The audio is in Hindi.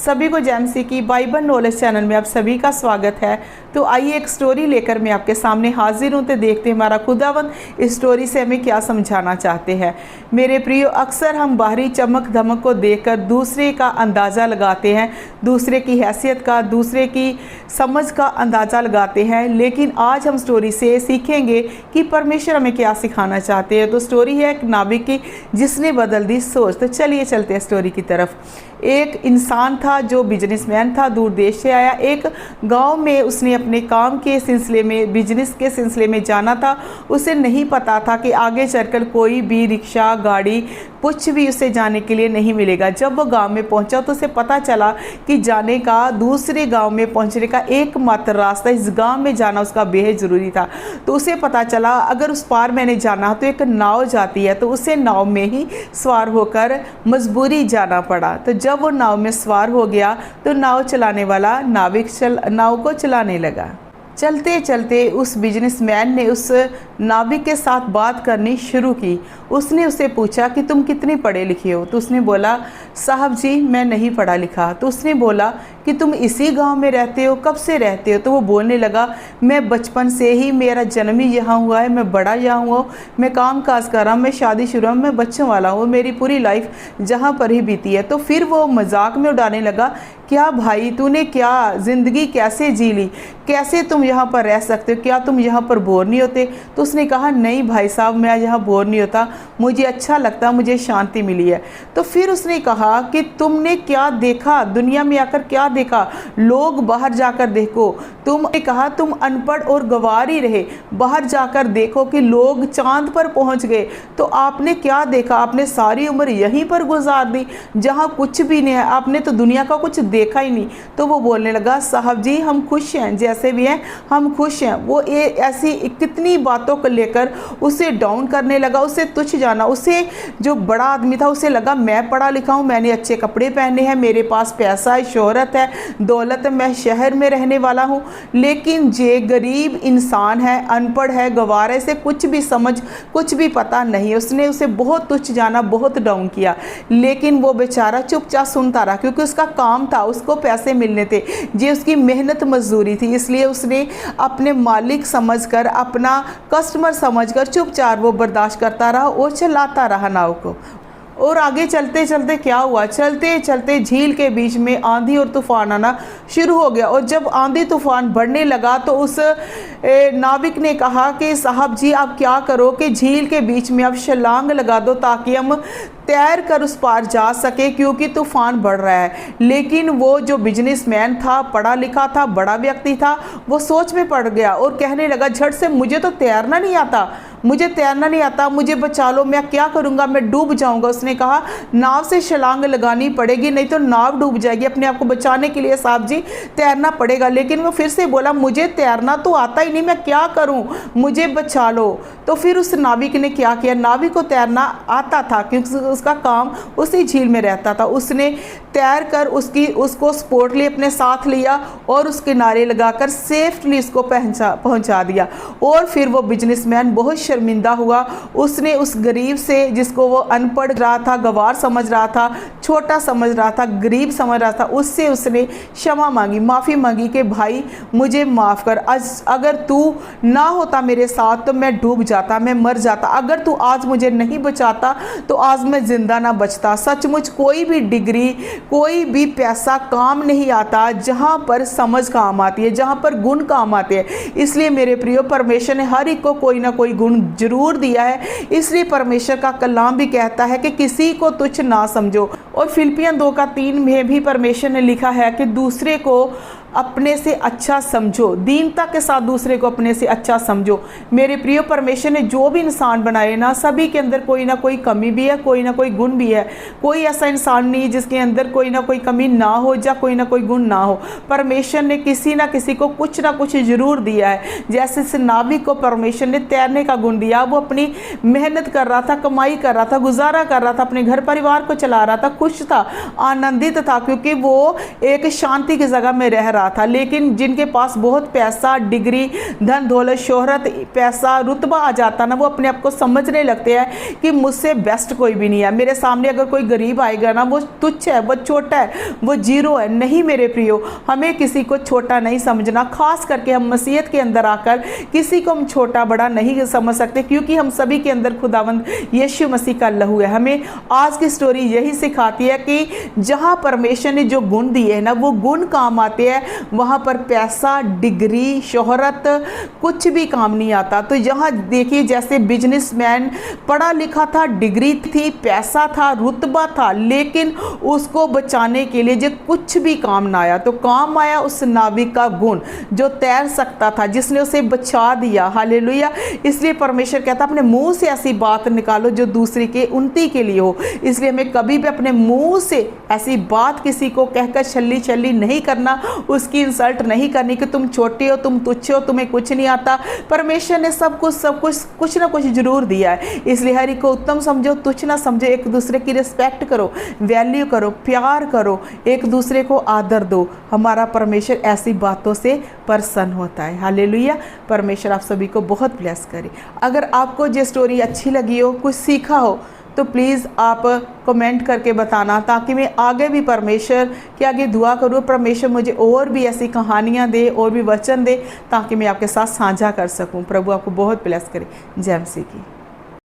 सभी को जेएमसी की बाइबल नॉलेज चैनल में आप सभी का स्वागत है। तो आइए एक स्टोरी लेकर मैं आपके सामने हाजिर हूँ। तो देखते हैं हमारा खुदावंद इस स्टोरी से हमें क्या समझाना चाहते हैं। मेरे प्रियो, अक्सर हम बाहरी चमक धमक को देखकर दूसरे का अंदाज़ा लगाते हैं, दूसरे की हैसियत का, दूसरे की समझ का अंदाज़ा लगाते हैं। लेकिन आज हम स्टोरी से सीखेंगे कि परमेश्वर हमें क्या सिखाना चाहते हैं। तो स्टोरी है एक नाविक की जिसने बदल दी सोच। तो चलिए चलते हैं स्टोरी की तरफ। एक इंसान था जो बिजनेसमैन था, दूर देश से आया। एक गांव में उसने अपने काम के सिलसिले में, बिजनेस के सिलसिले में जाना था। उसे नहीं पता था कि आगे चलकर कोई भी रिक्शा, गाड़ी, कुछ भी उसे जाने के लिए नहीं मिलेगा। जब वो गांव में पहुंचा तो उसे पता चला कि जाने का, दूसरे गांव में पहुंचने का एकमात्र रास्ता इस गांव में जाना उसका बेहद ज़रूरी था। तो उसे पता चला अगर उस पार मैंने जाना तो एक नाव जाती है, तो उसे नाव में ही सवार होकर मजबूरी जाना पड़ा। तो जब वो नाव में सवार हो गया तो नाव चलाने वाला नाविक नाव को चलाने लगा। चलते चलते उस बिजनेसमैन ने उस नाविक के साथ बात करनी शुरू की। उसने उसे पूछा कि तुम कितने पढ़े लिखे हो? तो उसने बोला, साहब जी मैं नहीं पढ़ा लिखा। तो उसने बोला कि तुम इसी गांव में रहते हो, कब से रहते हो? तो वो बोलने लगा, मैं बचपन से ही, मेरा जन्म ही यहाँ हुआ है, मैं बड़ा यहाँ हुआ, मैं काम काज कर रहा हूँ, मैं शादीशुदा हूँ, मैं बच्चों वाला हूँ, मेरी पूरी लाइफ जहाँ पर ही बीती है। तो फिर वो मजाक में उड़ाने लगा, क्या भाई तूने क्या ज़िंदगी कैसे जी ली, कैसे तुम यहाँ पर रह सकते हो, क्या तुम यहाँ पर बोर नहीं होते? तो उसने कहा, नहीं भाई साहब मैं यहाँ बोर नहीं होता, मुझे अच्छा लगता, मुझे शांति मिली है। तो फिर उसने कहा कि तुमने क्या देखा, दुनिया में आकर क्या देखा? लोग बाहर जाकर देखो। तुमने कहा तुम अनपढ़ और गंवार ही रहे, बाहर जाकर देखो कि लोग चांद पर पहुँच गए। तो आपने क्या देखा? आपने सारी उम्र यहीं पर गुजार दी जहाँ कुछ भी नहीं है, आपने तो दुनिया का कुछ देखा ही नहीं। तो वो बोलने लगा, साहब जी हम खुश हैं, जैसे भी हैं हम खुश हैं। वो ऐसी कितनी बातों को लेकर उसे डाउन करने लगा, उसे तुच्छ जाना। उसे जो बड़ा आदमी था उसे लगा मैं पढ़ा लिखा हूँ, मैंने अच्छे कपड़े पहने हैं, मेरे पास पैसा है, शोहरत है, दौलत है, मैं शहर में रहने वाला हूँ। लेकिन जे गरीब इंसान है, अनपढ़ है, गंवार है, इसे कुछ भी समझ, कुछ भी पता नहीं। उसने उसे बहुत तुच्छ जाना, बहुत डाउन किया। लेकिन वो बेचारा चुपचाप सुनता रहा, क्योंकि उसका काम था, उसको पैसे मिलने थे, ये उसकी मेहनत मजदूरी थी। इसलिए उसने अपने मालिक समझकर, अपना कस्टमर समझकर चुपचाप वो बर्दाश्त करता रहा और चलाता रहा नाव को। और आगे चलते चलते क्या हुआ, चलते चलते झील के बीच में आंधी और तूफान आना शुरू हो गया। और जब आंधी तूफान बढ़ने लगा तो उस नाविक ने कहा कि साहब जी आप क्या करो कि झील के बीच में आप छलांग लगा दो ताकि हम तैर कर उस पार जा सके, क्योंकि तूफान बढ़ रहा है। लेकिन वो जो बिजनेसमैन था, पढ़ा लिखा था, बड़ा व्यक्ति था, वो सोच में पड़ गया और कहने लगा झट से, मुझे तो तैरना नहीं आता, मुझे तैरना नहीं आता, मुझे बचा लो, मैं क्या करूँगा, मैं डूब जाऊँगा। उसने कहा नाव से छलांग लगानी पड़ेगी, नहीं तो नाव डूब जाएगी। अपने आप को बचाने के लिए साहब जी तैरना पड़ेगा। लेकिन वो फिर से बोला, मुझे तैरना तो आता ही नहीं, मैं क्या करूँ, मुझे बचा लो। तो फिर उस नाविक ने क्या किया, नाविक को तैरना आता था क्योंकि उसका काम उसी झील में रहता था। उसने तैर कर उसको स्पोर्टली अपने साथ लिया और उस किनारे लगाकर सेफ्टली उसको पहुंचा दिया। और फिर वो बिजनेसमैन बहुत शर्मिंदा हुआ। उसने उस गरीब से, जिसको वो अनपढ़ रहा था, गंवार समझ रहा था, छोटा समझ रहा था, गरीब समझ रहा था, उससे उसने क्षमा मांगी, माफ़ी मांगी कि भाई मुझे माफ़ कर, अगर तू ना होता मेरे साथ तो मैं डूब जाता, मैं मर जाता। अगर तू आज मुझे नहीं बचाता तो आज मैं जिंदा ना बचता। सचमुच कोई भी डिग्री, कोई भी पैसा काम नहीं आता जहाँ पर समझ काम आती है, जहाँ पर गुण काम आते हैं। इसलिए मेरे प्रियो, परमेश्वर ने हर एक को कोई ना कोई गुण जरूर दिया है। इसलिए परमेश्वर का कलाम भी कहता है कि किसी को तुच्छ ना समझो। और फिलिपियन 2:3 में भी परमेश्वर ने लिखा है कि दूसरे को अपने से अच्छा समझो, दीनता के साथ दूसरे को अपने से अच्छा समझो। मेरे प्रिय, परमेश्वर ने जो भी इंसान बनाए ना, सभी के अंदर कोई ना कोई कमी भी है, कोई ना कोई गुण भी है। कोई ऐसा इंसान नहीं जिसके अंदर कोई ना कोई कमी ना हो या कोई ना कोई गुण ना हो। परमेश्वर ने किसी ना किसी को कुछ ना कुछ जरूर दिया है। जैसे इस नाविक को परमेश्वर ने तैरने का गुण दिया, वो अपनी मेहनत कर रहा था, कमाई कर रहा था, गुजारा कर रहा था, अपने घर परिवार को चला रहा था, खुश था, आनंदित था, क्योंकि वो एक शांति की जगह में रह रहा था। लेकिन जिनके पास बहुत पैसा, डिग्री, धन दौलत, शोहरत, पैसा, रुतबा आ जाता ना, वो अपने आप को समझने लगते हैं कि मुझसे बेस्ट कोई भी नहीं है। मेरे सामने अगर कोई गरीब आएगा ना, वो तुच्छ है, वो छोटा है, वो जीरो है। नहीं मेरे प्रियो, हमें किसी को छोटा नहीं समझना। खास करके हम मसीहत के अंदर आकर किसी को हम छोटा बड़ा नहीं समझ सकते, क्योंकि हम सभी के अंदर खुदावंद यीशु मसीह का लहू है। हमें आज की स्टोरी यही सिखाती है कि जहां परमेश्वर ने जो गुण दिए हैं ना, वो गुण काम आते हैं, वहां पर पैसा, डिग्री, शोहरत कुछ भी काम नहीं आता। तो यहाँ देखिए, जैसे बिजनेसमैन पढ़ा लिखा था, डिग्री थी, पैसा था, रुतबा था, लेकिन उसको बचाने के लिए जो कुछ भी काम ना आया। तो काम आया उस नाविक का गुण जो तैर सकता था, जिसने उसे बचा दिया। हालेलुया। इसलिए परमेश्वर कहता अपने मुंह से ऐसी बात निकालो जो दूसरे के उन्नति के लिए हो। इसलिए हमें कभी भी अपने मुंह से ऐसी बात किसी को कहकर छल्ली छल्ली नहीं करना, उसकी इंसल्ट नहीं करनी कि तुम छोटे हो, तुम तुच्छ हो, तुम्हें कुछ नहीं आता। परमेश्वर ने सब कुछ कुछ ना कुछ जरूर दिया है। इसलिए हर एक को उत्तम समझो, तुच्छ ना समझो। एक दूसरे की रिस्पेक्ट करो, वैल्यू करो, प्यार करो, एक दूसरे को आदर दो। हमारा परमेश्वर ऐसी बातों से प्रसन्न होता है। हालेलुया। परमेश्वर आप सभी को बहुत ब्लेस करे। अगर आपको ये स्टोरी अच्छी लगी हो, कुछ सीखा हो, तो प्लीज़ आप कमेंट करके बताना, ताकि मैं आगे भी परमेश्वर के आगे दुआ करूँ, परमेश्वर मुझे और भी ऐसी कहानियाँ दे, और भी वचन दे, ताकि मैं आपके साथ साझा कर सकूँ। प्रभु आपको बहुत ब्लेस करे। जय मसीह की।